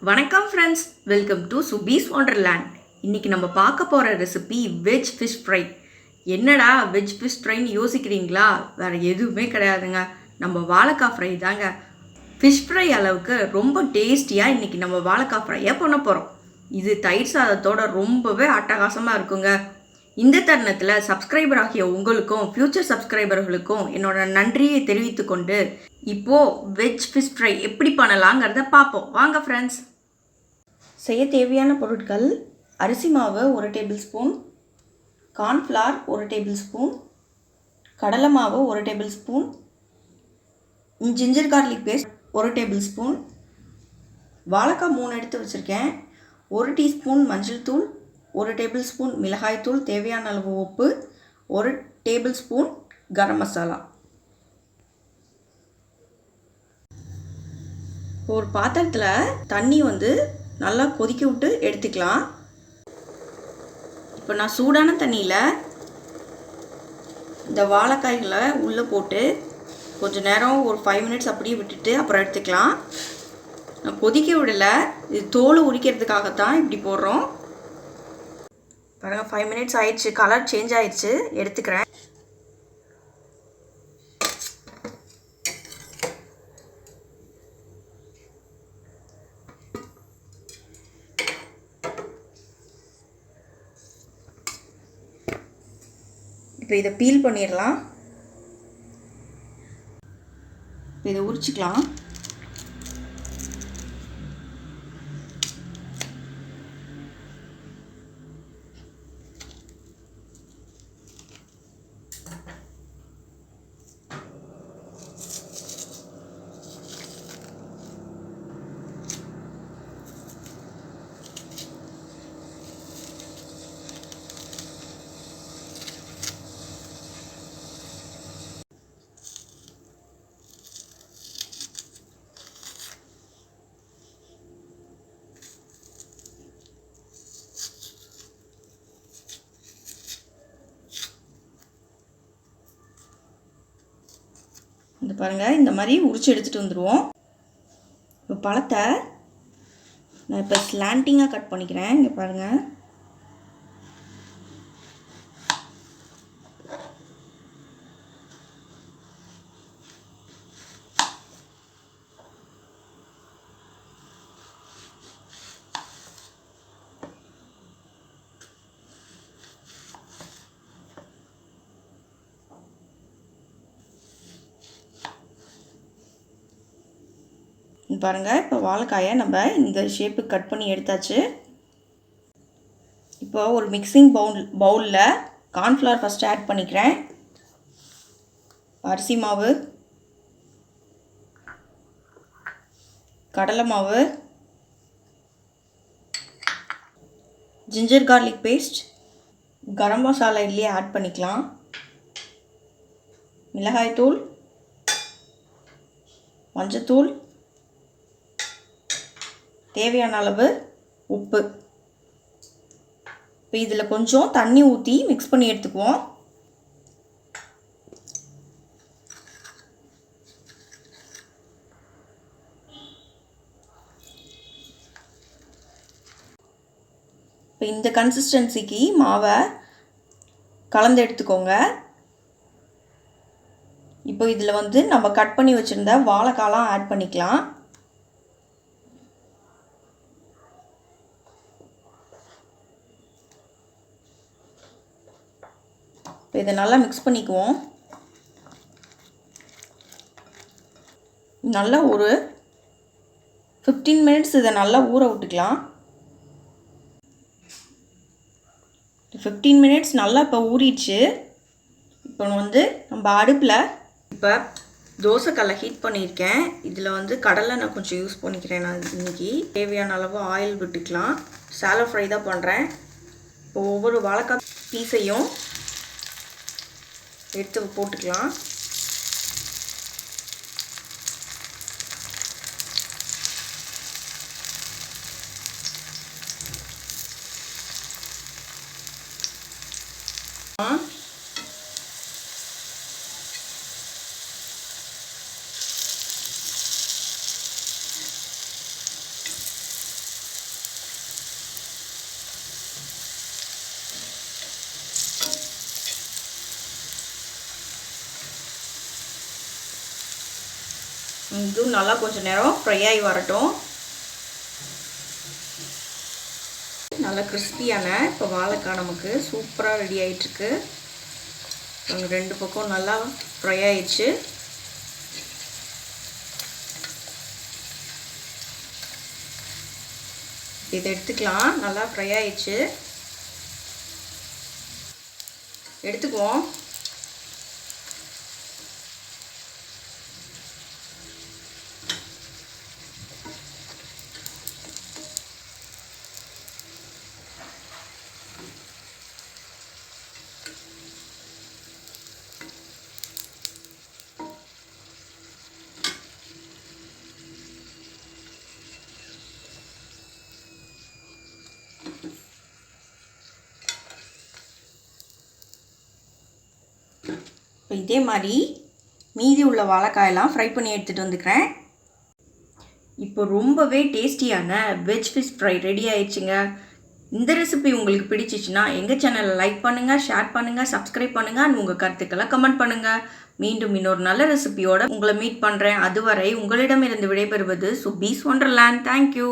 வணக்கம் friends, welcome to சுபீஸ் Wonderland. இன்றைக்கி நம்ம பார்க்க போகிற ரெசிபி வெஜ் ஃபிஷ் ஃப்ரை. என்னடா வெஜ் ஃபிஷ் ஃப்ரைன்னு யோசிக்கிறீங்களா? வேறு எதுவுமே கிடையாதுங்க, நம்ம வாழைக்காய் ஃப்ரை தாங்க. ஃபிஷ் ஃப்ரை அளவுக்கு ரொம்ப டேஸ்டியாக இன்றைக்கி நம்ம வாழைக்காய் ஃப்ரையாக பண்ண போகிறோம். இது தயிர் சாதத்தோட ரொம்பவே அட்டகாசமாக இருக்குங்க. இந்த தருணத்தில் சப்ஸ்கிரைபர் ஆகிய உங்களுக்கும் ஃப்யூச்சர் சப்ஸ்கிரைபர்களுக்கும் என்னோட நன்றியை தெரிவித்து கொண்டு இப்போது வெஜ் ஃபிஷ் ஃப்ரை எப்படி பண்ணலாங்கிறத பார்ப்போம். வாங்க ஃப்ரெண்ட்ஸ். செய்ய தேவையான பொருட்கள்: அரிசி மாவு 1 table spoon, cornflour 1 table spoon, கடலை மாவு 1 table spoon, ginger garlic paste 1 table spoon, வாழைக்காய் 3 எடுத்து வச்சுருக்கேன், 1 டீஸ்பூன் மஞ்சள் தூள், 1 டேபிள் ஸ்பூன் மிளகாய் தூள், தேவையான அளவு உப்பு, 1 டேபிள் ஸ்பூன் கரம் மசாலா. ஒரு பாத்திரத்தில் தண்ணி நல்லா கொதிக்க விட்டு எடுத்துக்கலாம். இப்போ நான் சூடான தண்ணியில் இந்த வாழைக்காய்களை உள்ளே போட்டு கொஞ்சம் நேரம் ஒரு 5 மினிட்ஸ் அப்படியே விட்டுட்டு அப்புறம் எடுத்துக்கலாம். நான் கொதிக்க விடலை, இது தோல் உரிக்கிறதுக்காகத்தான் இப்படி போடுறோம். பாருங்கள், 5 மினிட்ஸ் ஆயிடுச்சு, கலர் சேஞ்ச் ஆயிடுச்சு. எடுத்துக்கிறேன். இப்போ இதை பீல் பண்ணிடலாம். இப்போ இதை உரிச்சிக்கலாம். இந்த பாருங்கள், இந்த மாதிரி உரிச்சு எடுத்துகிட்டு வந்துடுவோம். இப்போ பழத்தை நான் இப்போ ஸ்லாண்டிங்காக கட் பண்ணிக்கிறேன். இங்கே பாருங்கள், பாருங்கள். இப்போ வாழைக்காயை நம்ம இந்த ஷேப்புக்கு கட் பண்ணி எடுத்தாச்சு. இப்போ ஒரு மிக்சிங் பவுலில் கார்ன்ஃப்ளவர் ஃபஸ்ட்டு ஆட் பண்ணிக்கிறேன். அரிசி மாவு, கடலை மாவு, ginger garlic paste, garam masala இதுலேயே ஆட் பண்ணிக்கலாம், மிளகாய்த்தூள், மஞ்சத்தூள், தேவையான அளவு உப்பு. இப்போ இதில் கொஞ்சம் தண்ணி ஊற்றி மிக்ஸ் பண்ணி எடுத்துக்குவோம். இப்போ இந்த கன்சிஸ்டன்சிக்கு மாவை கலந்து எடுத்துக்கோங்க. இப்போ இதில் நம்ம கட் பண்ணி வச்சுருந்த வாழைக்காலாம் ஆட் பண்ணிக்கலாம். இப்போ இதை நல்லா மிக்ஸ் பண்ணிக்குவோம். நல்லா ஒரு 15 மினிட்ஸ் இதை நல்லா ஊற விட்டுக்கலாம். 15 மினிட்ஸ் நல்லா இப்போ ஊறிடுச்சு. இப்போ நம்ம அடுப்பில் இப்போ தோசைக்கல்லை ஹீட் பண்ணியிருக்கேன். இதில் கடலை நான் கொஞ்சம் யூஸ் பண்ணிக்கிறேன். நான் இன்றைக்கி தேவையான அளவு ஆயில் விட்டுக்கலாம். சாலோ ஃப்ரை தான் பண்ணுறேன். இப்போ ஒவ்வொரு வாழைக்காய் பீஸையும் எடுத்து போட்டுக்கலாம். இதுவும் நல்லா கொஞ்சம் நேரம் ஃப்ரை ஆகி வரட்டும். நல்லா கிறிஸ்பியான இப்போ வாழைக்காய் நமக்கு சூப்பராக ரெடி ஆகிட்டுருக்கு. ரெண்டு பக்கம் நல்லா ஃப்ரை ஆயிடுச்சு. இதை எடுத்துக்கலாம். நல்லா ஃப்ரை ஆயிடுச்சு, எடுத்துக்குவோம். இப்போ இதே மாதிரி மீதி உள்ள வாழைக்காயெல்லாம் ஃப்ரை பண்ணி எடுத்துகிட்டு வந்துக்கிறேன். இப்போ ரொம்பவே டேஸ்டியான வெஜ் ஃபிஷ் ஃப்ரை ரெடி ஆயிடுச்சுங்க. இந்த ரெசிபி உங்களுக்கு பிடிச்சிச்சுன்னா எங்கள் சேனலை லைக் பண்ணுங்கள், ஷேர் பண்ணுங்கள், சப்ஸ்கிரைப் பண்ணுங்கள் அண்ட் உங்கள் கருத்துக்களை கமெண்ட் பண்ணுங்கள். மீண்டும் இன்னொரு நல்ல ரெசிபியோடு உங்களை மீட் பண்ணுறேன். அதுவரை உங்களிடமிருந்து விடைபெறுவது சுபீஸ் ஒண்டர்லேண்ட். தேங்க்யூ.